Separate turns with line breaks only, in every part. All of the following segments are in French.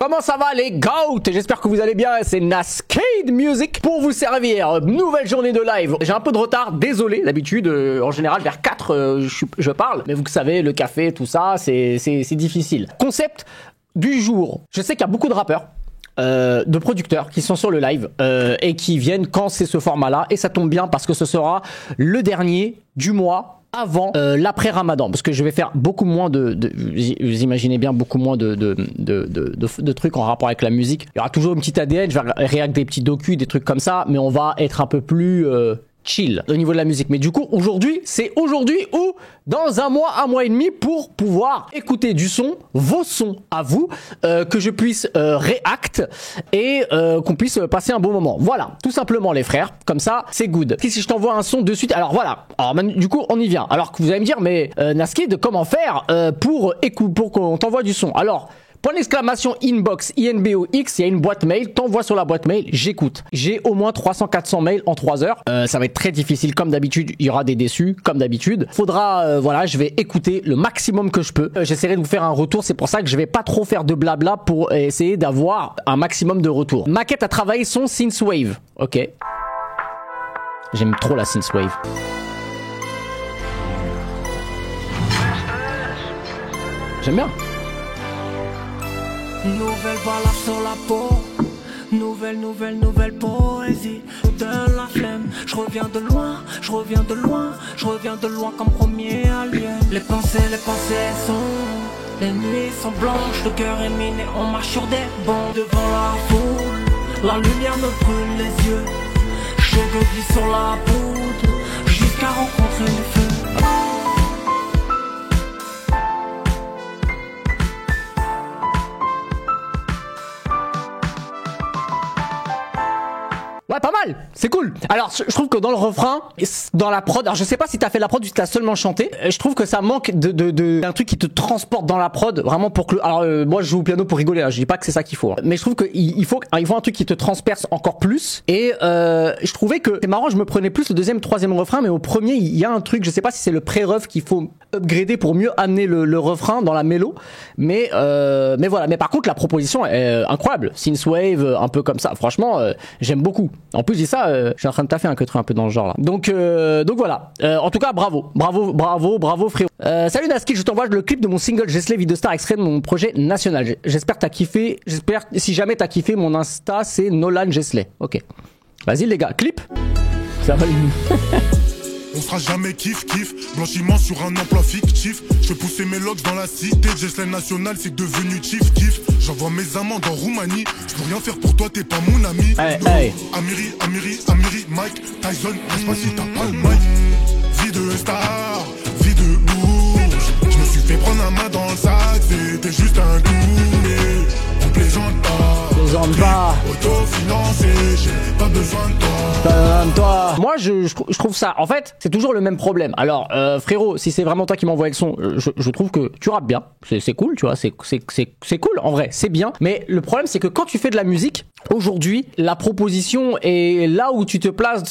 Comment ça va les GOAT? J'espère que vous allez bien, c'est Nascade Music pour vous servir. Nouvelle journée de live. J'ai un peu de retard, désolé, d'habitude, en général vers 4 je parle. Mais vous savez, le café, tout ça, c'est difficile. Concept du jour. Je sais qu'il y a beaucoup de rappeurs. De producteurs qui sont sur le live et qui viennent quand c'est ce format-là, et ça tombe bien parce que ce sera le dernier du mois avant l'après-Ramadan, parce que je vais faire beaucoup moins vous imaginez bien, beaucoup moins de trucs en rapport avec la musique. Il y aura toujours une petite ADN, je vais réagir des petits docus, des trucs comme ça, mais on va être un peu plus chill au niveau de la musique. Mais du coup, aujourd'hui, c'est aujourd'hui ou dans un mois et demi, pour pouvoir écouter du son, vos sons à vous, que je puisse react et qu'on puisse passer un bon moment. Voilà, tout simplement les frères, comme ça, c'est good. Et si je t'envoie un son de suite, alors voilà, alors du coup, on y vient. Alors que vous allez me dire, mais Nascade, comment faire pour qu'on t'envoie du son? Alors, point d'exclamation inbox INBOX, il y a une boîte mail, t'envoies sur la boîte mail, j'écoute. J'ai au moins 300-400 mails en 3 heures. Ça va être très difficile comme d'habitude, il y aura des déçus comme d'habitude. Faudra, voilà, je vais écouter le maximum que je peux. J'essaierai de vous faire un retour, c'est pour ça que je vais pas trop faire de blabla pour essayer d'avoir un maximum de retours. Maquette a travaillé son synthwave, ok. J'aime trop la synthwave. J'aime bien.
Nouvelle balade sur la peau, nouvelle poésie. De la flemme, je reviens de loin comme premier alien. Les pensées sont, les nuits sont blanches, le cœur est miné, on marche sur des bancs devant la foule. La lumière me brûle les yeux, je glisse sur la poudre, jusqu'à rencontrer le feu.
Ouais, pas mal, c'est cool. Alors, je trouve que dans le refrain, dans la prod, alors je sais pas si t'as fait la prod ou si t'as seulement chanté, je trouve que ça manque d'un truc qui te transporte dans la prod, vraiment pour que, alors moi je joue au piano pour rigoler, hein, je dis pas que c'est ça qu'il faut, hein. Mais je trouve qu'il faut un truc qui te transperce encore plus, et je trouvais que, c'est marrant, je me prenais plus le deuxième, troisième refrain, mais au premier, il y a un truc, je sais pas si c'est le pré-ref qu'il faut upgrader pour mieux amener le refrain dans la mélo, mais voilà, mais par contre la proposition est incroyable, synthwave, un peu comme ça, franchement, j'aime beaucoup. En plus, je dis ça, je suis en train de taffer un peu dans le genre là. Donc voilà. En tout cas, bravo frérot. Salut Nascade, je t'envoie le clip de mon single Jessley Vie de Star, extrait de mon projet national. J'espère que t'as kiffé. J'espère, si jamais t'as kiffé, mon Insta c'est Nolan Jessley. Ok. Vas-y les gars, clip. Ça va une.
On sera jamais kiff, blanchiment sur un emploi fictif. Je fais pousser mes locks dans la cité, Jessley National c'est devenu kiff. J'envoie mes amants en Roumanie. Je peux rien faire pour toi, t'es pas mon ami.
Hey.
Amiri, Mike, Tyson, je sais pas si t'as pas le mic. Vie de star, vie de bourge. Je me suis fait prendre la main dans le sac, c'était juste un coup. Mais on plaisante pas. Autofinancé, j'ai pas besoin de toi.
Moi je trouve ça, en fait c'est toujours le même problème. Alors frérot, si c'est vraiment toi qui m'envoie le son, je trouve que tu rappes bien, c'est cool, tu vois, c'est cool en vrai, c'est bien. Mais le problème c'est que quand tu fais de la musique aujourd'hui, la proposition est là où tu te places,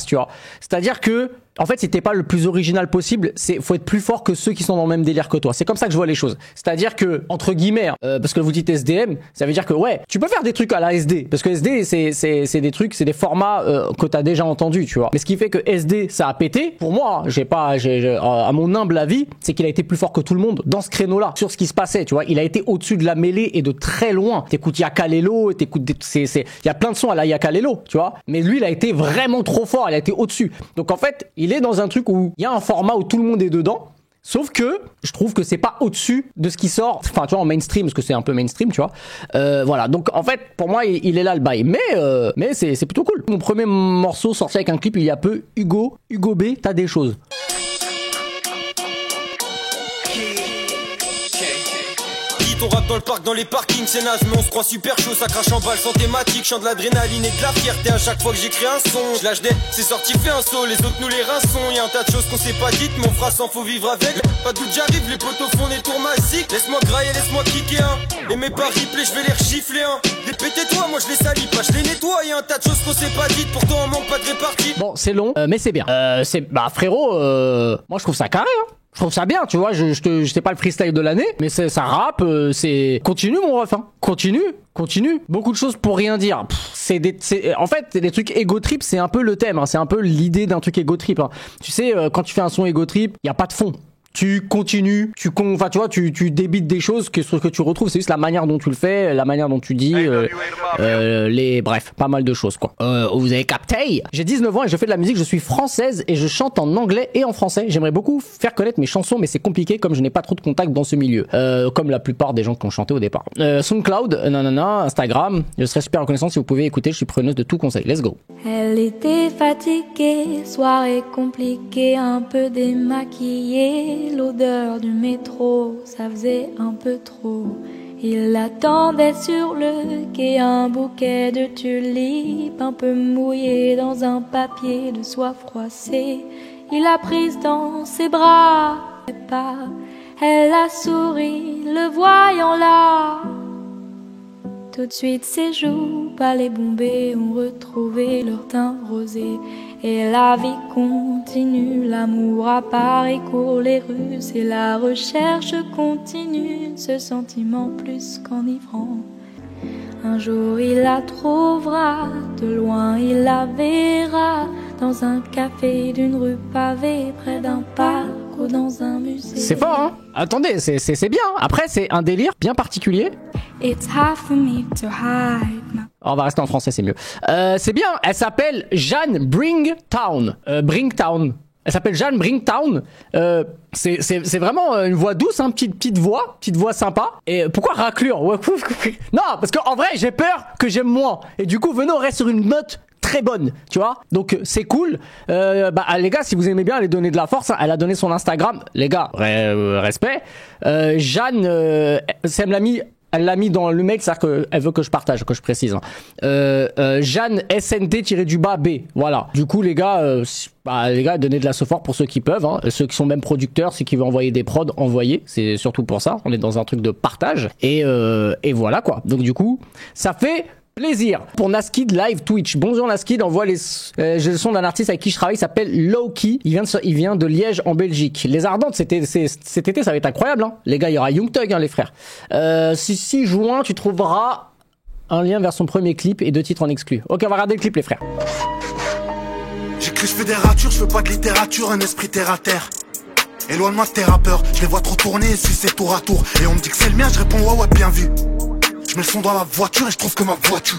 tu vois. C'est-à-dire que en fait, si t'es pas le plus original possible, faut être plus fort que ceux qui sont dans le même délire que toi. C'est comme ça que je vois les choses. C'est-à-dire que, entre guillemets, parce que vous dites SDM, ça veut dire que ouais, tu peux faire des trucs à la SD, parce que SD c'est des trucs, c'est des formats que t'as déjà entendu, tu vois. Mais ce qui fait que SD ça a pété, pour moi, à mon humble avis, c'est qu'il a été plus fort que tout le monde dans ce créneau-là, sur ce qui se passait, tu vois. Il a été au-dessus de la mêlée et de très loin. T'écoutes Yakalelo, il y a plein de sons à la Yakalelo, tu vois. Mais lui, il a été vraiment trop fort, il a été au-dessus. Donc en fait, il est dans un truc où il y a un format où tout le monde est dedans. Sauf que je trouve que c'est pas au-dessus de ce qui sort, enfin tu vois, en mainstream, parce que c'est un peu mainstream, tu vois. Voilà, donc en fait pour moi il est là le bail, mais c'est plutôt cool. Mon premier morceau sorti avec un clip il y a peu, Hugo B, t'as des choses.
On rappe dans le parc, dans les parkings, c'est naze, mais on se croit super chaud, ça crache en balle sans thématique, chante de l'adrénaline et de la fierté à chaque fois que j'écris un son. Je lâche des, c'est sorti, fait un saut, les autres nous les rinçons. Y'a un tas de choses qu'on s'est pas dites, mais on fera sans, faut vivre avec. Pas d'où j'arrive, les poteaux font des tours magiques. Laisse-moi grailler, laisse-moi kicker un. Et mes pas replay, je vais les regifler un. Dépétez-toi, moi je les salis pas, je les nettoie. Y'a un tas de choses qu'on s'est pas dites, pourtant on manque pas de répartie.
Bon, c'est long, mais c'est bien. Bah frérot, moi je trouve ça carré, hein. Je trouve ça bien, tu vois, je sais pas le freestyle de l'année, mais ça rappe, c'est... Continue mon ref, hein. Continue. Beaucoup de choses pour rien dire. En fait, des trucs ego trip, c'est un peu le thème, hein. C'est un peu l'idée d'un truc ego trip, hein. Tu sais, quand tu fais un son ego trip, y a pas de fond. Tu continues, enfin tu vois, tu débites des choses que ce que tu retrouves, c'est juste la manière dont tu le fais, la manière dont tu dis, bref, pas mal de choses quoi. Vous avez capté? J'ai 19 ans et je fais de la musique, je suis française et je chante en anglais et en français. J'aimerais beaucoup faire connaître mes chansons, mais c'est compliqué comme je n'ai pas trop de contacts dans ce milieu, comme la plupart des gens qui ont chanté au départ. SoundCloud, Instagram, je serais super reconnaissant si vous pouvez écouter, je suis preneuse de tout conseil. Let's go.
Elle était fatiguée, soirée compliquée, un peu démaquillée. L'odeur du métro, ça faisait un peu trop. Il attendait sur le quai un bouquet de tulipes, un peu mouillé dans un papier de soie froissée. Il l'a prise dans ses bras, et pas. Elle a souri, le voyant là. Tout de suite ses joues, palais bombés, ont retrouvé leur teint rosé. Et la vie continue, l'amour apparaît, court les rues, c'est la recherche continue, ce sentiment plus qu'enivrant. Un jour il la trouvera, de loin il la verra, dans un café d'une rue pavée, près d'un parc ou dans un musée.
C'est fort, hein? Attendez, c'est bien. Après, c'est un délire bien particulier.
It's hard for me to hide.
On va rester en français, c'est mieux. C'est bien. Elle s'appelle Jeanne Bringtown. Bringtown. Elle s'appelle Jeanne Bringtown. C'est vraiment une voix douce, hein, petite voix sympa. Et pourquoi raclure? Non, parce qu'en vrai, j'ai peur que j'aime moins. Et du coup, venez, on reste sur une note très bonne, tu vois. Donc c'est cool. Les gars, si vous aimez bien, elle a donné de la force, hein. Elle a donné son Instagram. Les gars, respect. Jeanne, elle l'a mis dans le mail, c'est-à-dire qu'elle veut que je partage, que je précise. Jeanne SNT-B. Voilà. Du coup, les gars, donnez de la support pour ceux qui peuvent, hein. Ceux qui sont même producteurs, ceux qui veulent envoyer des prods, envoyez. C'est surtout pour ça. On est dans un truc de partage. Et voilà, quoi. Donc, du coup, ça fait plaisir. Pour Naskid Live Twitch. Bonjour Naskid, envoie j'ai le son d'un artiste avec qui je travaille, il s'appelle Lowkey. Il vient de Liège en Belgique. Les Ardentes, cet été, ça va être incroyable, hein. Les gars, il y aura Young Thug, hein, les frères. 6 juin, tu trouveras un lien vers son premier clip et 2 titres en exclu. Ok, on va regarder le clip, les frères.
J'écris, je fais des ratures, je fais pas de littérature, un esprit terre à terre. Éloigne-moi de tes rappeurs, je les vois trop tourner et sucer tour à tour. Et on me dit que c'est le mien, je réponds ouais, bien vu. Je mets le son dans la voiture et je trouve que ma voiture.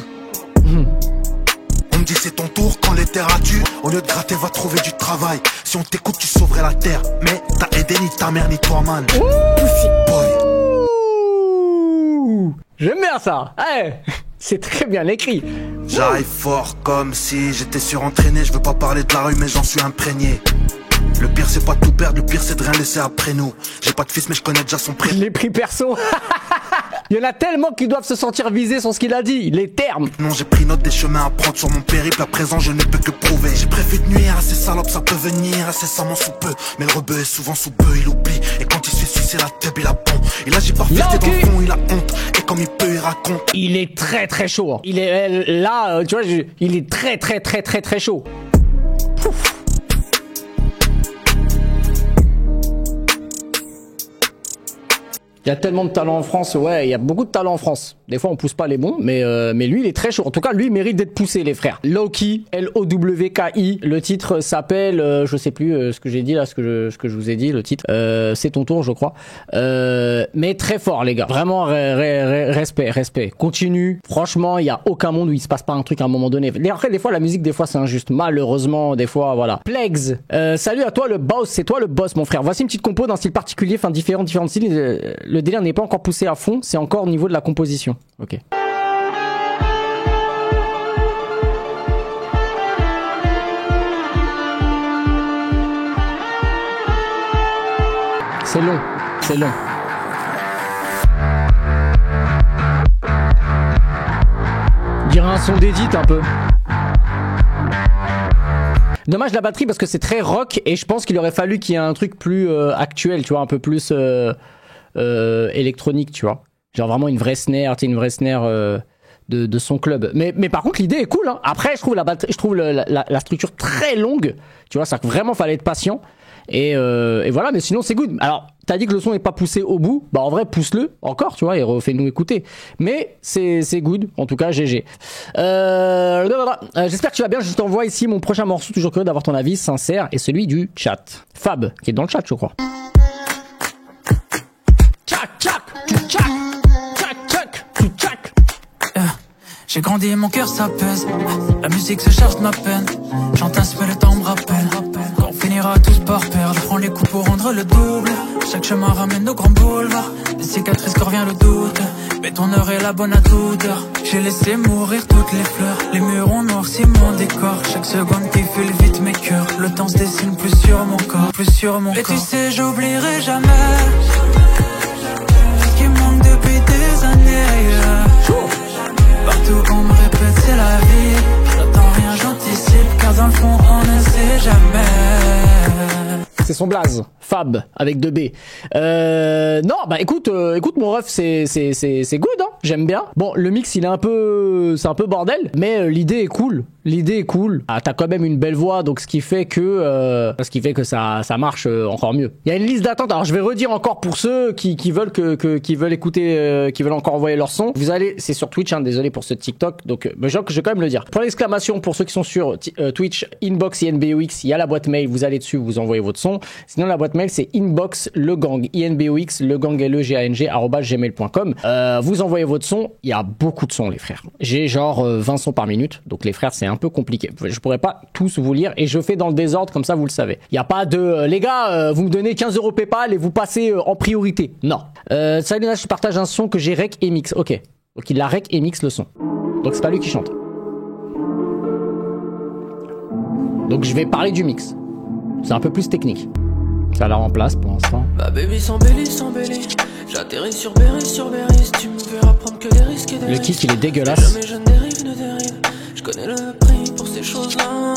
On me dit c'est ton tour quand les terres tuent. Au lieu de gratter, va trouver du travail. Si on t'écoute, tu sauverais la terre. Mais t'as aidé ni ta mère ni toi, man. Pussy boy.
J'aime bien ça. Hey, c'est très bien écrit.
J'arrive fort comme si j'étais surentraîné. Je veux pas parler de la rue, mais j'en suis imprégné. Le pire c'est pas de tout perdre, le pire c'est de rien laisser après nous. J'ai pas de fils mais je connais déjà son prénom.
Les prix perso. Il y en a tellement qui doivent se sentir visés sur ce qu'il a dit, les termes.
Non, j'ai pris note des chemins à prendre sur mon périple. À présent je ne peux que prouver. J'ai préféré de nuire à ces salopes, ça peut venir incessamment sous peu. Mais le rebeu est souvent sous peu, il oublie. Et quand il se fait sucer la tête, il a bon. Il agit par fierté dans le fond, il a honte. Et comme il peut, il raconte.
Il est très très chaud. Il est là, tu vois, il est très très très très très chaud. Pouf. Il y a tellement de talent en France, ouais, il y a beaucoup de talent en France. Des fois, on pousse pas les bons, mais lui, il est très chaud. En tout cas, lui, il mérite d'être poussé, les frères. Lowkey, Lowki. Le titre s'appelle, je sais plus ce que j'ai dit là, ce que je vous ai dit, le titre. C'est ton tour, je crois. Mais très fort, les gars. Vraiment, respect. Continue. Franchement, il y a aucun monde où il se passe pas un truc à un moment donné. Après, des fois, la musique, des fois, c'est injuste. Malheureusement, des fois, voilà. Plagues. Salut à toi, le boss. C'est toi le boss, mon frère. Voici une petite compo d'un style particulier, enfin, différents styles. Le délire n'est pas encore poussé à fond, c'est encore au niveau de la composition. Ok. C'est long. On dirait un son d'édit un peu. Dommage la batterie parce que c'est très rock et je pense qu'il aurait fallu qu'il y ait un truc plus actuel, tu vois, un peu plus électronique, tu vois. Genre vraiment une vraie snare de son club. Mais par contre l'idée est cool, hein. Après je trouve la batterie, la structure très longue, tu vois, ça vraiment fallait être patient. Et voilà, mais sinon c'est good. Alors, t'as dit que le son est pas poussé au bout, bah en vrai pousse-le encore, tu vois, et refais-nous écouter. Mais c'est good, en tout cas GG. J'espère que tu vas bien. Je t'envoie ici mon prochain morceau, toujours curieux d'avoir ton avis sincère, et celui du chat. Fab, qui est dans le chat, je crois. Tchac, tchac, tu tchac, tchac, tchac, tu tchac.
J'ai grandi et mon cœur ça pèse. La musique se charge de ma peine. J'entasse mais le temps me rappelle. Quand on finira tous par perdre, prends les coups pour rendre le double. Chaque chemin ramène nos grands boulevards. Des cicatrices quand revient le doute. Mais ton heure est la bonne à toute heure. J'ai laissé mourir toutes les fleurs. Les murs ont noirci mon décor. Chaque seconde qui file vite mes cœurs. Le temps se dessine plus sur mon corps, plus sur mon corps. Et tu sais j'oublierai jamais ce qui me manque depuis des années. Partout on me répète c'est la vie. J'attends rien, j'anticipe, car dans le fond on ne sait jamais.
C'est son blaze, Fab, avec 2 B. Non, bah écoute mon ref, c'est good, hein. J'aime bien. Bon, le mix, c'est un peu bordel, mais l'idée est cool. L'idée est cool. Ah, t'as quand même une belle voix, donc ce qui fait que ça marche encore mieux. Il y a une liste d'attente. Alors je vais redire encore pour ceux qui veulent écouter, qui veulent encore envoyer leur son. Vous allez, c'est sur Twitch, hein, désolé pour ce TikTok, donc je vais quand même le dire. Point d'exclamation pour ceux qui sont sur Twitch, inbox INBOX, il y a la boîte mail, vous allez dessus, vous envoyez votre son. Sinon la boîte mail c'est inbox legang, INBOX, legang @gmail.com. Vous envoyez votre son. Il y a beaucoup de sons les frères. J'ai genre 20 sons par minute, donc les frères c'est un peu compliqué. Je pourrais pas tous vous lire et je fais dans le désordre comme ça vous le savez. Il y a pas de les gars, vous me donnez 15 € PayPal et vous passez en priorité. Non. Salut Nash, je partage un son que j'ai rec et mix. Ok. Donc il la rec et mix le son. Donc c'est pas lui qui chante. Donc je vais parler du mix. C'est un peu plus technique. Ça la remplace pour l'instant.
Ma baby s'embellit. J'atterris sur Berry, tu me verras prendre que des risques et des
Le kick
risques.
il est dégueulasse.
Jamais je ne dérive. Je connais le prix pour ces choses-là.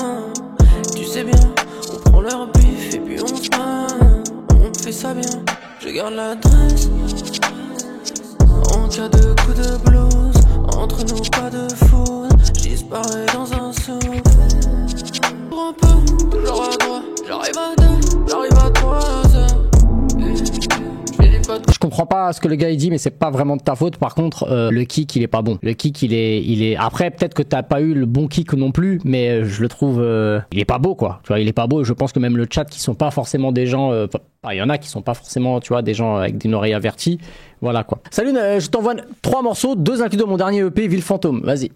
Tu sais bien, on prend leur bif et puis on se bat. On fait ça bien, je garde l'adresse. En cas de coup de blues, entre nous pas de faute. J'disparais dans un saut. Pour un peu, toujours à droite. J'arrive à 2, j'arrive à 3 heures.
Je comprends pas ce que le gars il dit, mais c'est pas vraiment de ta faute. Par contre, le kick il est pas bon. Le kick il est. Après peut-être que t'as pas eu le bon kick non plus, mais je le trouve, il est pas beau quoi. Tu vois, il est pas beau. Je pense que même le chat qui sont pas forcément des gens, il y en a qui sont pas forcément, tu vois, des gens avec une oreille avertie. Voilà quoi. Salut, je t'envoie 3 morceaux, 2 inclus dans mon dernier EP Ville Fantôme. Vas-y.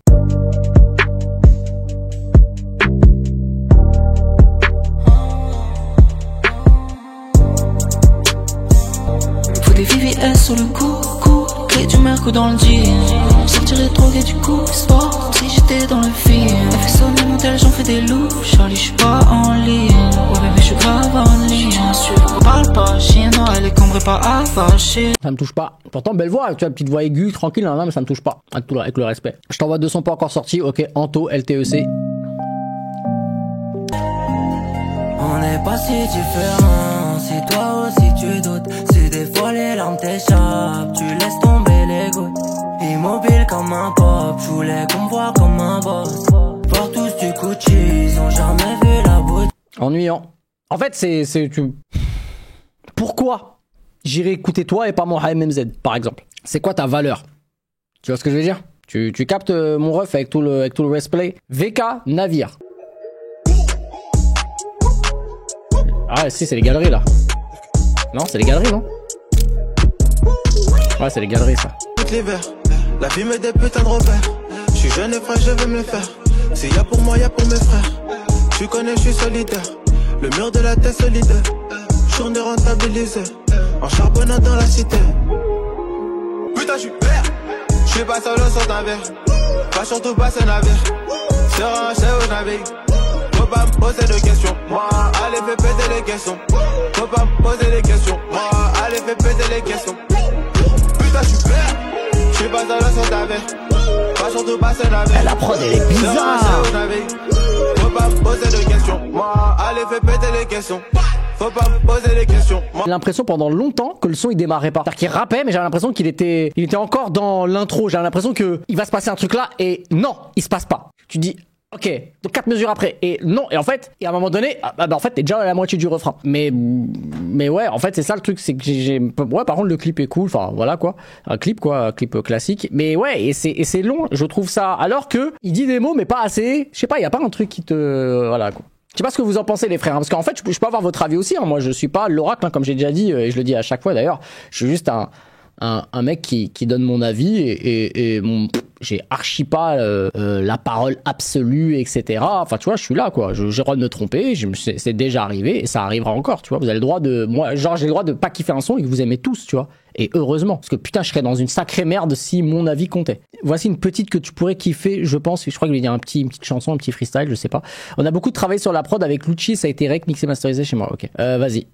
Des VVS sur le coup, et du merco dans le jean. Sortirais droguer du coup, sport, si j'étais dans le film. Elle fait sonner mon tel, j'en fais des loups. Charlie, j'suis pas en ligne. Ouais bébé, j'suis grave en ligne. On parle pas chinois, elle est cambrée pas avachée.
Ça me touche pas. Pourtant, belle voix, tu vois, petite voix aiguë, tranquille, hein, mais ça me touche pas. Avec le respect. Je t'envoie 2 sons pas encore sortis, ok, Anto, LTEC.
On n'est pas si différents, si toi aussi tu doutes. Si des fois les larmes t'échappent, tu laisses tomber les gouttes. Immobile comme un pop, je voulais qu'on me voit comme un boss. Voir tous du Gucci, ils ont jamais vu la boutique.
Ennuyant. En fait, Pourquoi j'irai écouter toi et pas mon HMMZ, par exemple? C'est quoi ta valeur? Tu vois ce que je veux dire? Tu captes mon ref avec tout le respect. VK, navire. Ah si, c'est les galeries là. Non, c'est les galeries, non? Ouais, c'est les galeries ça.
Tout l'hiver, la vie me des putains de repères. Je suis jeune et frais, je veux me le faire. S'il y a pour moi, y a pour mes frères. Tu connais, je suis solidaire. Le mur de la tête solide. Journée rentabilisée. En charbonnant dans la cité. Putain, je suis vert. Je suis pas solo sur ta verre. Pas surtout pas ce navire. Sur un chef au navire. Faut pas me poser de questions, moi, allez fais péter les questions. Faut pas me poser des questions, moi, allez fais péter les questions. Putain, je suis vert, je suis pas solo sur ta verre. Pas surtout pas ce navire.
La prod elle est bizarre.
Faut pas me poser de questions, moi, allez fais péter les questions. Faut pas me poser des questions.
J'ai l'impression pendant longtemps que le son il démarrait pas. C'est-à-dire qu'il rappait, mais j'avais l'impression qu'il était encore dans l'intro. J'avais l'impression que il va se passer un truc là et non, il se passe pas. Tu dis Ok, donc 4 mesures après. Et non, et en fait, et à un moment donné, en fait, t'es déjà à la moitié du refrain. Mais ouais, en fait, c'est ça le truc, c'est que ouais, par contre, le clip est cool, enfin, voilà, quoi. Un clip classique. Mais ouais, et c'est long, je trouve ça. Alors que, il dit des mots, mais pas assez. Je sais pas, y a pas un truc qui te, voilà, quoi. Je sais pas ce que vous en pensez, les frères, hein, parce qu'en fait, je peux avoir votre avis aussi, hein. Moi, je suis pas l'oracle, hein, comme j'ai déjà dit, et je le dis à chaque fois d'ailleurs. Je suis juste un mec qui donne mon avis et j'ai archi pas la parole absolue, etc. Enfin, tu vois, je suis là, quoi. J'ai le droit de me tromper, c'est déjà arrivé et ça arrivera encore, tu vois. Vous avez le droit de... Moi, genre, j'ai le droit de pas kiffer un son et que vous aimez tous, tu vois. Et heureusement, parce que putain, je serais dans une sacrée merde si mon avis comptait. Voici une petite que tu pourrais kiffer, je pense. Je crois qu'il y a une petite chanson, un petit freestyle, je sais pas. On a beaucoup travaillé sur la prod avec Lucci, ça a été rec, mixé, masterisé chez moi. Ok, vas-y.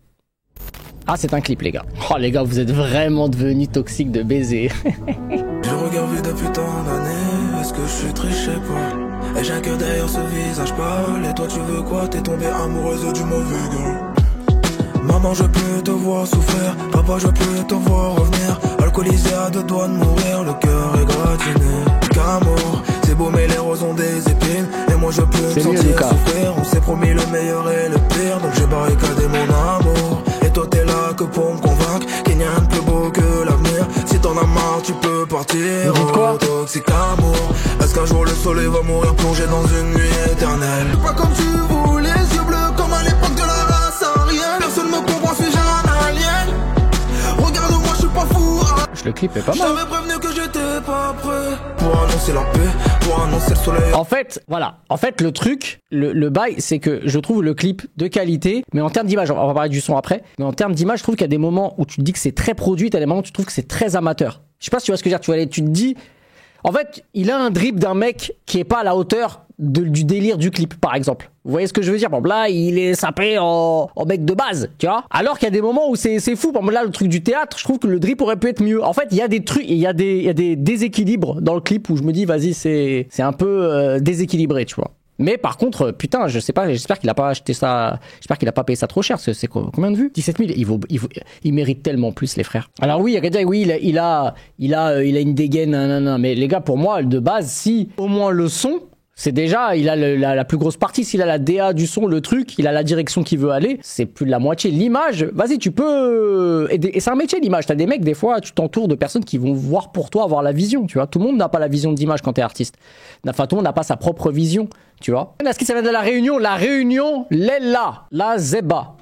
Ah, c'est un clip, les gars. Oh, les gars, vous êtes vraiment devenus toxiques de baiser.
Je regarde vu depuis tant d'années. Est-ce que je suis triché pas? Et j'ai un cœur derrière ce visage pâle. Et toi, tu veux quoi? T'es tombée amoureuse du mauvais gars. Maman, je peux te voir souffrir. Papa, je peux te voir revenir. Alcoolisé à 2 doigts de mourir. Le cœur est gratiné. Qu'amour, c'est beau, mais les roses ont des épines. Et moi, je peux me sentir souffrir. On s'est promis le meilleur et le pire. Donc j'ai barricadé mon amour. Et toi t'es là que pour me convaincre qu'il n'y a rien de plus beau que l'avenir. Si t'en as marre tu peux partir. Oh, toxique amour. Est-ce qu'un jour le soleil va mourir plongé dans une nuit éternelle? Pas comme tu voulais, yeux bleus comme à l'époque de la race arienne. Personne me comprend si j'ai un alien. Regarde-moi je suis pas fou.
Le clip est pas mal.
J'avais prévenu que j'étais pas prêt pour annoncer la paix, pour annoncer le soleil.
En fait, voilà. En fait, le truc, le bail, c'est que je trouve le clip de qualité, mais en termes d'image, on va parler du son après, mais en termes d'image, je trouve qu'il y a des moments où tu te dis que c'est très produit, t'as des moments où tu trouves que c'est très amateur. Je sais pas si tu vois ce que je veux dire, tu te dis, en fait, il a un drip d'un mec qui est pas à la hauteur du délire du clip, par exemple. Vous voyez ce que je veux dire? Bon, là, il est sapé en mec de base, tu vois. Alors qu'il y a des moments où c'est fou. Bon, là, le truc du théâtre, je trouve que le drip aurait pu être mieux. En fait, il y a des trucs, il y a des déséquilibres dans le clip où je me dis, vas-y, c'est un peu déséquilibré, tu vois. Mais par contre, putain, je sais pas, j'espère qu'il a pas acheté ça, j'espère qu'il a pas payé ça trop cher, parce que c'est combien de vues? 17 000, il mérite tellement plus, les frères. Alors oui, il y a quelqu'un, oui, il a une dégaine, nanana, mais les gars, pour moi, de base, si au moins le son, c'est déjà, il a la plus grosse partie. S'il a la DA du son, le truc, il a la direction qu'il veut aller, c'est plus de la moitié. L'image, vas-y, tu peux... Et c'est un métier, l'image. T'as des mecs, des fois, tu t'entoures de personnes qui vont voir pour toi, avoir la vision, tu vois. Tout le monde n'a pas la vision d'image quand t'es artiste. Enfin, tout le monde n'a pas sa propre vision, tu vois. Est-ce que ça vient de la Réunion? La Réunion, Lella, la Zeba.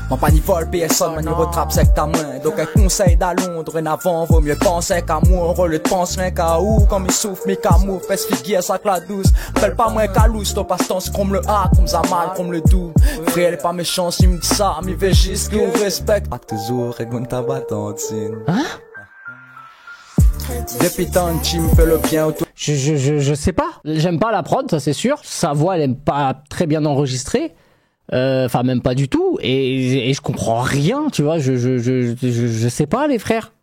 Mon panivole PSL, man, il retrape c'est que ta main. Donc un conseil d'à Londres, en avant, vaut mieux penser qu'à moi. On le pense rien qu'à où, comme il souffle, mais qu'à moi. Fais ce figuier, ça que la douce. Appelle pas moins qu'à lousse, ton passe-temps, c'est comme le A, comme ça mal, comme le doux. Frère, elle est pas méchant, s'il me dit ça, m'y fait juste qu'on respecte. Pas toujours, règle ta battantine.
Hein?
Depuis tant tu me fais le bien autour.
Je sais pas. J'aime pas la prod, ça c'est sûr. Sa voix, elle aime pas très bien enregistrée. Enfin, même pas du tout. Et je comprends rien, tu vois. Je sais pas, les frères.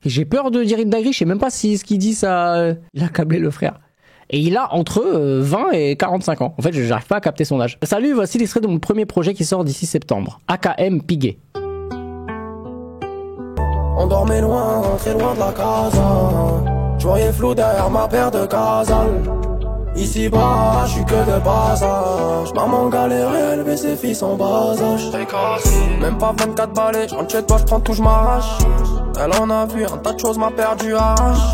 J'ai peur de dire une dinguerie. Je sais même pas si ce qu'il dit, ça. Il a câblé le frère. Et il a entre 20 et 45 ans. En fait, j'arrive pas à capter son âge. Salut, voici l'extrait de mon premier projet qui sort d'ici septembre. AKM Piguet.
On dormait loin, très loin de la casa. Je voyais flou derrière ma paire de casals. Ici bas, je suis que de passage. Maman galérait, élever ses fils en bas âge. Même pas 24 balais, je rentre chez toi, je prends tout, je m'arrache. Elle en a vu un tas de choses, m'a perdu arrache.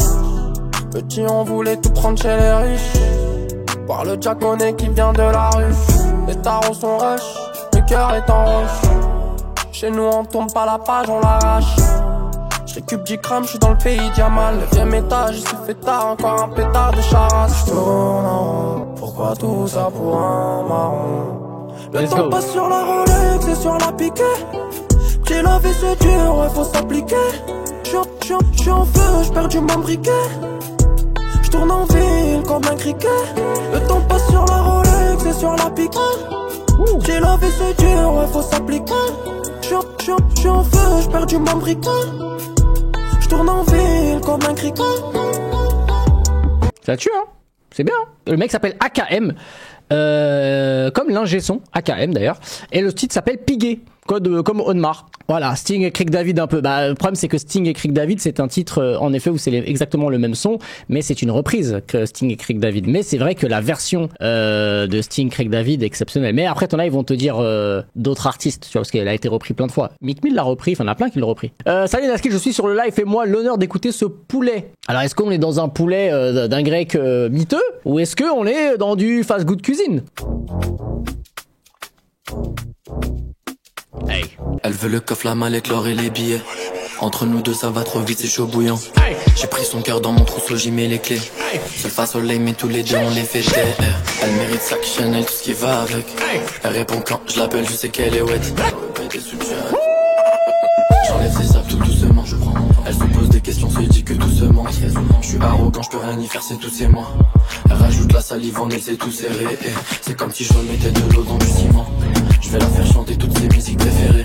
Petit, on voulait tout prendre chez les riches. Voir le Jack Money qui vient de la rue. Les tarots sont rush, le cœur est en roche. Chez nous, on tourne pas la page, on l'arrache. Je récup 10 grammes, je suis dans le pays diamant. 9ème étage, il s'est fait tard, encore un pétard de charas. Je tourne en rond, pourquoi tout ça pour un marron? Le temps passe sur la Rolex et sur la piquée. J'ai la vie c'est dur, ouais faut s'appliquer. J'suis en feu, j'perds du membriquet. J'tourne en ville comme un criquet. Le temps passe sur la Rolex et sur la piquée. J'ai la vie c'est dur, ouais faut s'appliquer. J'suis en feu, j'perds du membriquet. Tourne en ville comme un criquet.
Ça tue, hein. C'est bien. Le mec s'appelle AKM, comme l'ingé son, AKM d'ailleurs. Et le titre s'appelle Piguet. comme Onmar. Voilà, Sting et Craig David un peu. Bah, le problème c'est que Sting et Craig David c'est un titre en effet où c'est exactement le même son, mais c'est une reprise que Sting et Craig David. Mais c'est vrai que la version de Sting Craig David est exceptionnelle. Mais après t'en as ils vont te dire d'autres artistes, tu vois, parce qu'elle a été repris plein de fois. Mick Mill l'a repris, enfin il y en a plein qui l'ont repris. Salut Naski, je suis sur le live, fais-moi l'honneur d'écouter ce poulet. Alors est-ce qu'on est dans un poulet d'un grec miteux ou est-ce qu'on est dans du fast good cuisine? Hey.
Elle veut le coffre, la mallette, l'or et les billets. Entre nous deux ça va trop vite, c'est chaud bouillant. Hey. J'ai pris son cœur dans mon trousseau, j'y mets les clés. Hey. Seul face au soleil mais tous les deux on les fait taire. Elle mérite sac Chanel, tout ce qui va avec. Hey. Elle répond quand je l'appelle, je sais qu'elle est wet. J'enlève ses sables tout doucement. Elle se pose des questions, se dit que tout se ment. Je suis arrogant, je peux rien y faire, c'est tout c'est moi. Elle rajoute la salive, on essaie tout serré. C'est comme si je mettais de l'eau dans du ciment. Je vais la faire chanter toutes ses musiques préférées.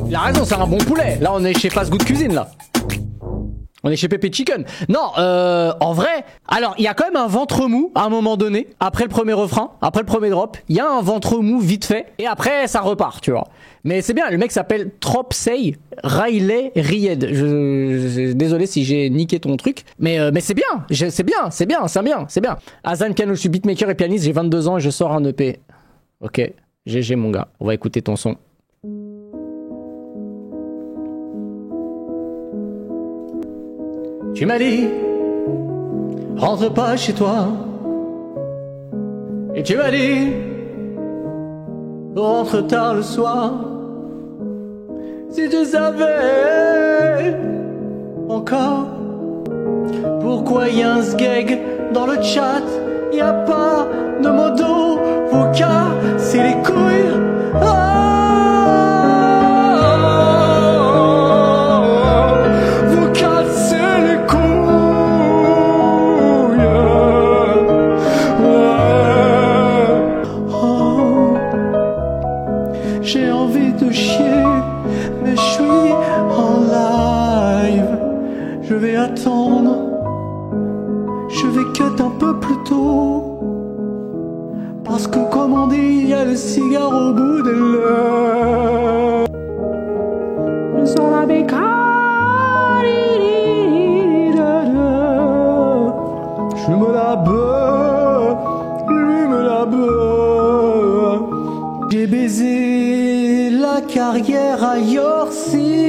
Il a raison, c'est un bon poulet. Là, on est chez Fast Good Cuisine, là. On est chez Pepe Chicken. Non, en vrai, alors, il y a quand même un ventre mou, à un moment donné, après le premier refrain, après le premier drop. Il y a un ventre mou vite fait, et après, ça repart, tu vois. Mais c'est bien, le mec s'appelle Tropsey Riley Ried. Désolé si j'ai niqué ton truc, mais c'est bien, c'est bien. Azan Piano, je suis beatmaker et pianiste, j'ai 22 ans et je sors un EP. Ok, GG mon gars, on va écouter ton son. Tu m'as dit, rentre pas chez toi. Et tu m'as dit, rentre tard le soir. Si tu savais encore pourquoi y a un sgeg dans le chat, y a pas de modo vocal, c'est les couilles. J'ai envie de chier, mais je suis en live. Je vais attendre, je vais cut un peu plus tôt. Parce que comme on dit, il y a le cigare au bout des lèvres. Sur la bécane, je me la beuh, lui me la beuh. J'ai baisé la carrière à Yorsi.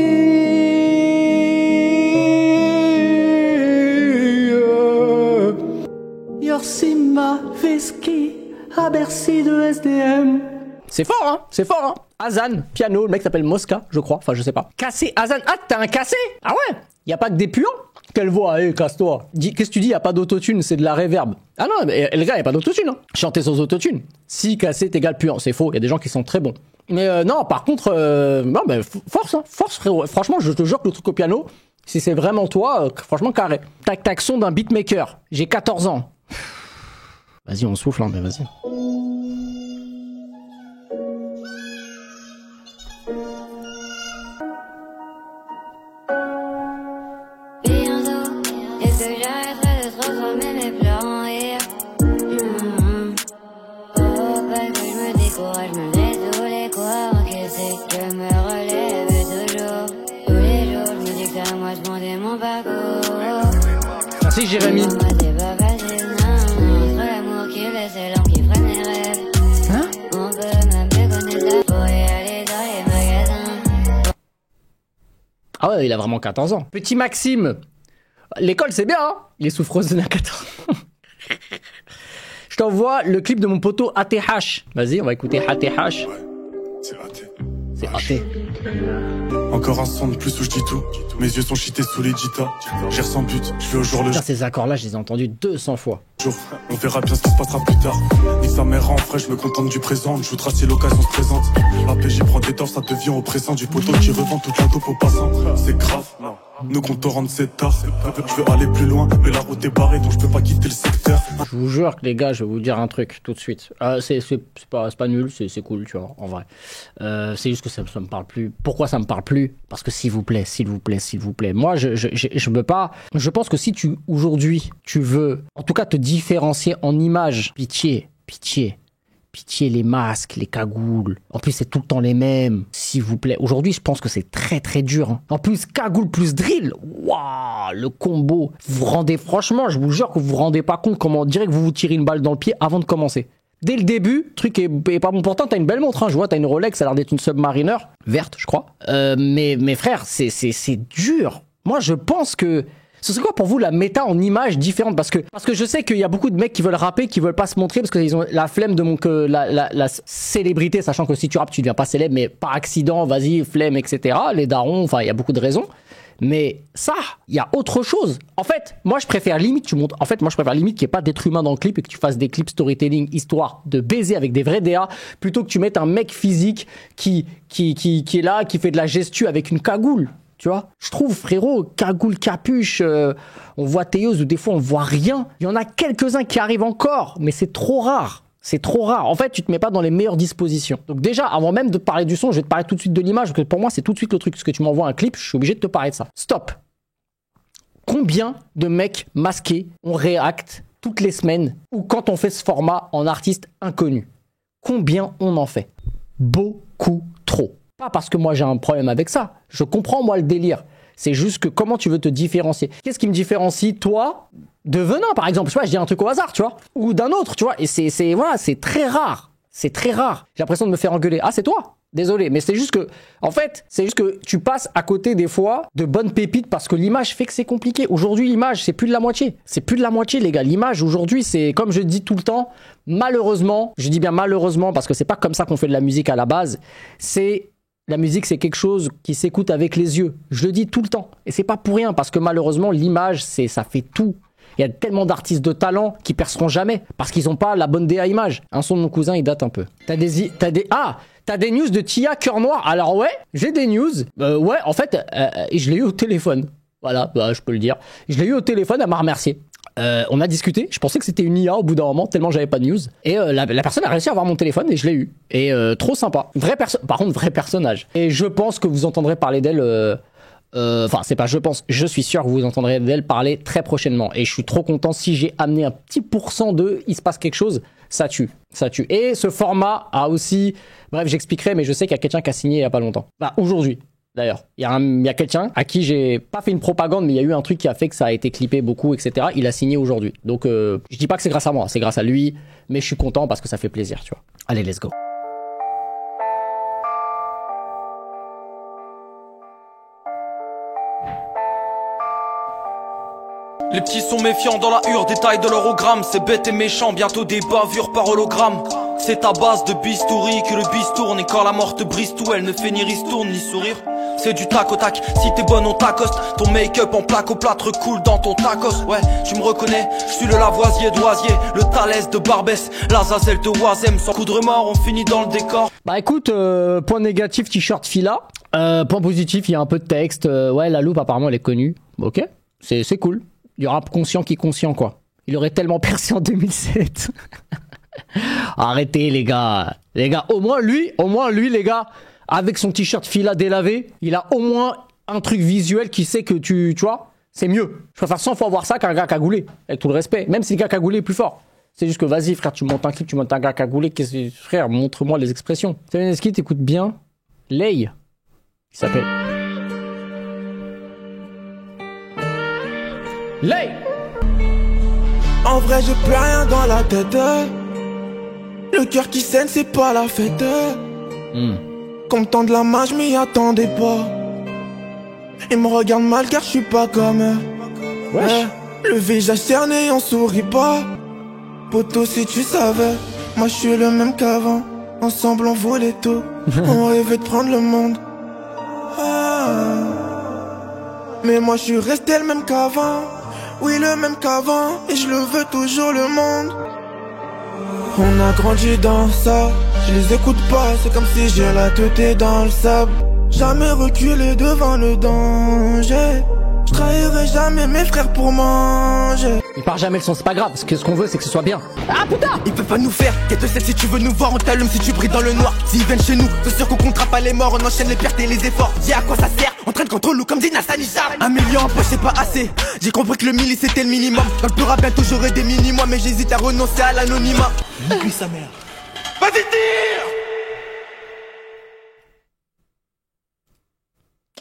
Yorsi m'a fait ski à Bercy de SDM. C'est fort, hein? C'est fort, hein? Azan, piano, le mec s'appelle Mosca, je crois. Enfin, je sais pas. Cassé, Azan. Ah, t'as un cassé? Ah ouais? Y a pas que des puants? Quelle voix, casse-toi. Qu'est-ce que tu dis? Y a pas d'autotune, c'est de la réverb. Ah non, mais le gars, y a pas d'autotune, hein. Chanter sans autotune. Si cassé t'égale puant, c'est faux. Y a des gens qui sont très bons. Mais non, par contre, non, mais force, hein. Force, frérot. Franchement, je te jure que le truc au piano, si c'est vraiment toi, franchement, carré. Tac, son d'un beatmaker. J'ai 14 ans. Vas-y, on souffle, hein, mais vas-y. Merci Jérémy. Hein? Ah ouais, il a vraiment 14 ans. Petit Maxime. L'école c'est bien, hein? Il est sous Frozen à 14 ans. Je t'envoie le clip de mon poteau ATH. Vas-y, on va écouter ATH.
Ouais, c'est raté.
C'est raté.
Encore un son de plus où je dis tout. Mes yeux sont cheatés sous les jitas. J'ai sans but, je vais au jour le jour.
Ces accords-là, je les ai entendus 200 fois.
On verra bien ce qui se passera plus tard. Ni sa mère en vrai, je me contente du présent. Je voudrais si l'occasion se présente. APJ prend des torts, ça devient oppressant. Du poteau qui revend toute la dope aux passants. C'est grave, nos comptes rendent c'est tard. Je veux aller plus loin, mais la route est barrée, donc je peux pas quitter le secteur.
Je vous jure que les gars, je vais vous dire un truc tout de suite. C'est pas nul, c'est cool, tu vois, en vrai. C'est juste que ça me parle plus. Pourquoi ça me parle plus? Parce que s'il vous plaît. Moi, je veux pas. Je pense que si aujourd'hui, tu veux, en tout cas, te différencier en image, pitié, Pitié. Pitié, les masques, les cagoules. En plus, c'est tout le temps les mêmes. S'il vous plaît. Aujourd'hui, je pense que c'est très très dur. Hein. En plus, cagoule plus drill. Waouh, le combo. Vous vous rendez, franchement, je vous jure que vous vous rendez pas compte comment on dirait que vous vous tirez une balle dans le pied avant de commencer. Dès le début, le truc est pas bon. Pourtant, t'as une belle montre. Hein. Je vois, t'as une Rolex, ça a l'air d'être une Submariner. Verte, je crois. Mais frère, c'est dur. Moi, je pense que... Ce serait quoi pour vous la méta en images différentes parce que je sais qu'il y a beaucoup de mecs qui veulent rapper, qui veulent pas se montrer parce qu'ils ont la flemme de la célébrité, sachant que si tu rappes, tu deviens pas célèbre, mais par accident, vas-y, flemme, etc. Les darons, enfin, il y a beaucoup de raisons. Mais ça, il y a autre chose. En fait, moi, je préfère limite qu'il n'y ait pas d'être humain dans le clip et que tu fasses des clips storytelling histoire de baiser avec des vrais DA plutôt que tu mettes un mec physique qui est là, qui fait de la gestu avec une cagoule. Tu vois, je trouve, frérot, cagoule, capuche, on voit Théos ou des fois on voit rien. Il y en a quelques-uns qui arrivent encore, mais c'est trop rare. C'est trop rare. En fait, tu te mets pas dans les meilleures dispositions. Donc déjà, avant même de parler du son, je vais te parler tout de suite de l'image, parce que pour moi, c'est tout de suite le truc. Parce que tu m'envoies un clip, je suis obligé de te parler de ça. Stop. Combien de mecs masqués on réacte toutes les semaines ou quand on fait ce format en artiste inconnu? Combien on en fait? Beaucoup trop. Pas parce que moi j'ai un problème avec ça. Je comprends moi le délire. C'est juste que comment tu veux te différencier? Qu'est-ce qui me différencie, toi, de Venin, par exemple? Je dis un truc au hasard, tu vois? Ou d'un autre, tu vois? Et voilà, c'est très rare. C'est très rare. J'ai l'impression de me faire engueuler. Ah, c'est toi? Désolé. Mais c'est juste que, en fait, c'est juste que tu passes à côté des fois de bonnes pépites parce que l'image fait que c'est compliqué. Aujourd'hui, l'image, c'est plus de la moitié. C'est plus de la moitié, les gars. L'image, aujourd'hui, c'est, comme je dis tout le temps, malheureusement, je dis bien malheureusement parce que c'est pas comme ça qu'on fait de la musique à la base, la musique, c'est quelque chose qui s'écoute avec les yeux. Je le dis tout le temps. Et c'est pas pour rien, parce que malheureusement, l'image, ça fait tout. Il y a tellement d'artistes de talent qui perceront jamais, parce qu'ils ont pas la bonne DA image. Un son de mon cousin, il date un peu. T'as des news de Tia Cœur Noir. Alors ouais, j'ai des news. Ouais, en fait, je l'ai eu au téléphone. Voilà, je peux le dire. Je l'ai eu au téléphone, elle m'a remercié. On a discuté, je pensais que c'était une IA au bout d'un moment, tellement j'avais pas de news. Et la personne a réussi à avoir mon téléphone et je l'ai eu. Et trop sympa. Par contre, vrai personnage. Et je pense que vous entendrez parler d'elle... Enfin, c'est pas je pense, je suis sûr que vous entendrez d'elle parler très prochainement. Et je suis trop content si j'ai amené un petit % de il se passe quelque chose, ça tue. Et ce format a aussi... Bref, j'expliquerai, mais je sais qu'il y a quelqu'un qui a signé il y a pas longtemps. Bah, aujourd'hui. D'ailleurs, il y a quelqu'un à qui j'ai pas fait une propagande, mais il y a eu un truc qui a fait que ça a été clippé beaucoup, etc. Il a signé aujourd'hui. Donc, je dis pas que c'est grâce à moi, c'est grâce à lui, mais je suis content parce que ça fait plaisir, tu vois. Allez, let's go.
Les petits sont méfiants dans la hure, détail de l'hologramme. C'est bête et méchant, bientôt des bavures par hologramme. C'est à base de bistouri que le bis tourne. Et quand la mort te brise tout, elle ne fait ni ristourne ni sourire. C'est du tac au tac, si t'es bonne on t'accoste. Ton make-up en plaque au plâtre coule dans ton tacos. Ouais, tu me reconnais, je suis le Lavoisier d'Oisier, le Thalès de Barbès, l'Azazel de Oisem. Sans coup de remords, on finit dans le décor.
Bah écoute, point négatif, t-shirt Fila. Point positif, il y a un peu de texte. Ouais, la loupe apparemment elle est connue. Ok, c'est cool. Du rap conscient qui est conscient, quoi. Il aurait tellement percé en 2007. Arrêtez, les gars. Les gars, au moins lui, les gars, avec son t-shirt Fila délavé, il a au moins un truc visuel qui sait que tu vois, c'est mieux. Je préfère 100 fois voir ça qu'un gars cagoulé. Avec tout le respect. Même si le gars cagoulé est plus fort. C'est juste que vas-y, frère, tu montes un clip, tu montes un gars cagoulé. Frère, montre-moi les expressions. Savineski, t'écoutes bien Lay. Il s'appelle. Lay.
En vrai j'ai plus rien dans la tête. Le cœur qui saigne c'est pas la fête. Qu'on me tende la main je m'y attendais pas. Ils me regardent mal car je suis pas comme eux. Le visage cerné on sourit pas. Poto si tu savais, moi je suis le même qu'avant. Ensemble on voulait tout, on rêvait de prendre le monde. Mais moi je suis resté le même qu'avant. Oui, le même qu'avant, et je le veux toujours le monde. On a grandi dans ça, je les écoute pas, c'est comme si j'ai la tête dans le sable. Jamais reculer devant le danger. Je trahirai jamais mes frères pour manger.
Il part jamais le son, c'est pas grave, parce que ce qu'on veut c'est que ce soit bien. Ah putain!
Ils peuvent pas nous faire, quête celle si tu veux nous voir, on t'allume si tu brilles dans le noir. S'ils viennent chez nous, c'est sûr qu'on comptera pas les morts, on enchaîne les pertes et les efforts. Dis à quoi ça sert, on traîne contre nous comme Dina Sanishar. 1 million en poche c'est pas assez, j'ai compris que le milli c'était le minimum. Dans le plus rap bientôt j'aurai des mini-mois, mais j'hésite à renoncer à l'anonymat.
Oublie sa mère.
Vas-y, tire!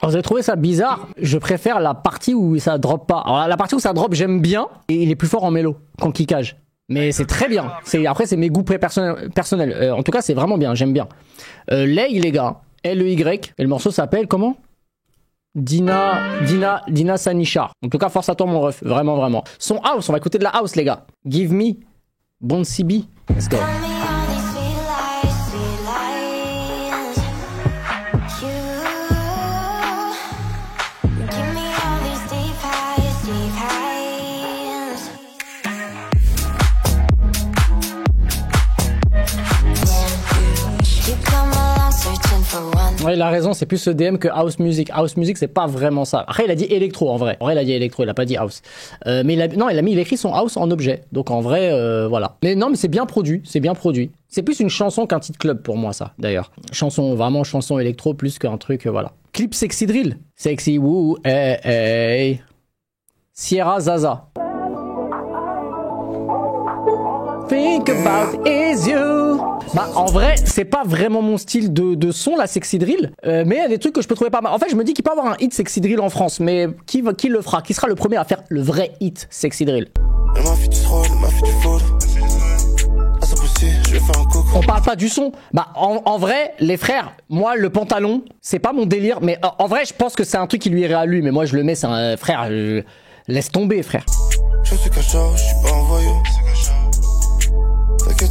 Alors, vous avez trouvé ça bizarre? Je préfère la partie où ça drop pas. Alors, la partie où ça drop, j'aime bien. Et il est plus fort en mélo qu'en kickage. Mais c'est très bien. Après, c'est mes goûts personnels. En tout cas, c'est vraiment bien. J'aime bien. Lay, les gars. L-E-Y. Et le morceau s'appelle comment? Dina Sanishar. En tout cas, force à toi, mon ref. Vraiment, vraiment. Son house. On va écouter de la house, les gars. Give me. Bon CB. Let's go. Ouais, il a raison, c'est plus EDM que house music. House music, c'est pas vraiment ça. Après, il a dit électro en vrai. En vrai, il a dit électro, il a pas dit house. Mais il a écrit son house en objet. Donc en vrai, voilà. Mais non, mais c'est bien produit, c'est bien produit. C'est plus une chanson qu'un titre club pour moi, ça, d'ailleurs. Vraiment chanson électro plus qu'un truc, voilà. Clip Sexy Drill. Sexy woo, hey, hey. Sierra Zaza. Think about is you. Bah en vrai c'est pas vraiment mon style de son la sexy drill, mais il y a des trucs que je peux trouver pas mal. En fait je me dis qu'il peut y avoir un hit sexy drill en France, mais qui le fera? Qui sera le premier à faire le vrai hit sexy drill? On parle pas du son. Bah en vrai les frères, moi le pantalon c'est pas mon délire, mais en vrai je pense que c'est un truc qui lui irait à lui, mais moi je le mets, c'est un frère, laisse tomber frère.
Je suis cachard, je suis pas envoyé. T'inquiète,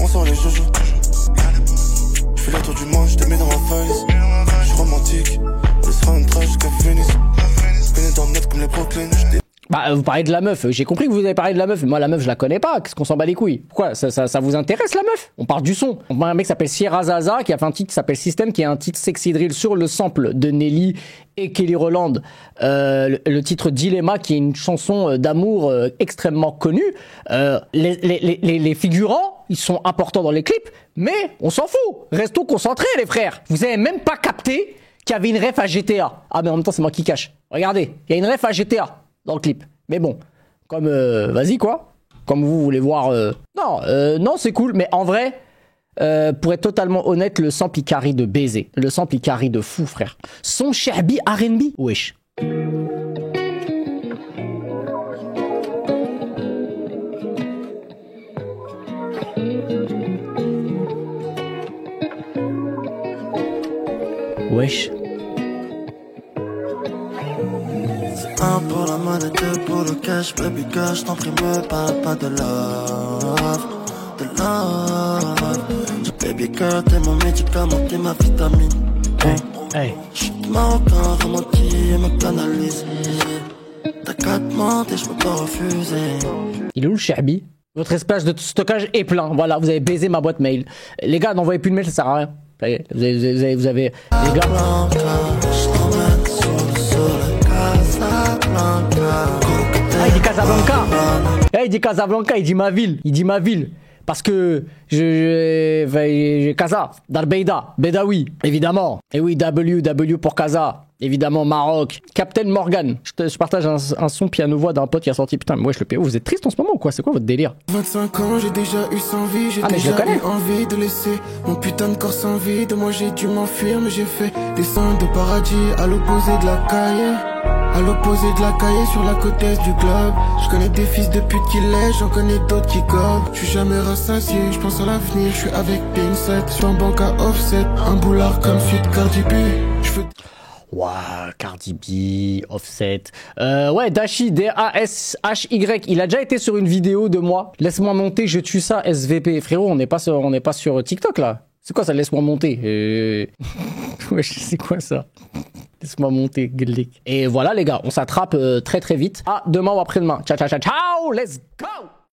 on sort les joujou. Je fais le tour du monde, je te mets dans ma valise. Je suis romantique, on sera un trash jusqu'à Venise. Je connais dans le net comme les Brooklyn.
Bah vous parlez de la meuf, j'ai compris que vous avez parlé de la meuf, mais moi la meuf je la connais pas, qu'est-ce qu'on s'en bat les couilles? Pourquoi ça vous intéresse la meuf? On parle du son. On parle d'un mec qui s'appelle Sierra Zaza, qui a fait un titre qui s'appelle System, qui est un titre sexy drill sur le sample de Nelly et Kelly Rowland, le titre Dilemma, qui est une chanson d'amour extrêmement connue. Les figurants, ils sont importants dans les clips, mais on s'en fout. Restons concentrés les frères. Vous avez même pas capté qu'il y avait une ref à GTA. Ah mais en même temps c'est moi qui cache. Regardez, il y a une ref à GTA dans le clip. Mais bon, comme vas-y quoi. Comme vous voulez voir. Non, c'est cool. Mais en vrai, pour être totalement honnête, le sample il carry de baiser. Le sample il carry de fou, frère. Son Sherby R&B. Wesh. Wesh.
Un pour la monnaie, deux pour le cash, baby girl, je t'en prie, me parle pas de love, de love. Baby girl, t'es mon médicament, t'es ma vitamine.
Hey.
J'suis marocain, romantique, me canalise. T'as 4 montes et j'peux pas refuser.
Il est où le Sherby? Votre espace de stockage est plein. Voilà, vous avez baisé ma boîte mail. Les gars, n'envoyez plus de mail, ça sert à rien. Vous avez les gars. Ah, il dit Casablanca. Il dit Casablanca, il dit ma ville. Il dit ma ville. Parce que j'ai Casa, Darbeida, Bedawi, évidemment. Et oui, W pour Casa. Évidemment, Maroc. Captain Morgan. Je partage un son piano-voix d'un pote qui a sorti. Putain, mais wesh, le PO, vous êtes triste en ce moment ou quoi? C'est quoi votre délire?
25 ans, j'ai déjà eu sans vie. J'ai déjà eu envie de laisser mon putain de corps sans vide. Moi, j'ai dû m'enfuir, mais j'ai fait des sons de paradis à l'opposé de la caille. À l'opposé de la caille sur la côte est du globe. Je connais des fils de pute qui lèchent, j'en connais d'autres qui gobent. Je suis jamais rassasié, je pense à l'avenir. Je suis avec Pinset, je suis en banque à offset. Un boulard comme Sud Cardi B.
Waouh, Cardi B, Offset. Ouais, Dashi, D-A-S-H-Y. Il a déjà été sur une vidéo de moi. Laisse-moi monter, je tue ça, SVP. Frérot, on n'est pas sur TikTok là. C'est quoi ça, laisse-moi monter? Ouais, c'est quoi ça? Laisse-moi monter, glick. Et voilà les gars, on s'attrape très très vite. À demain ou après-demain. Ciao, ciao, ciao, ciao, let's go!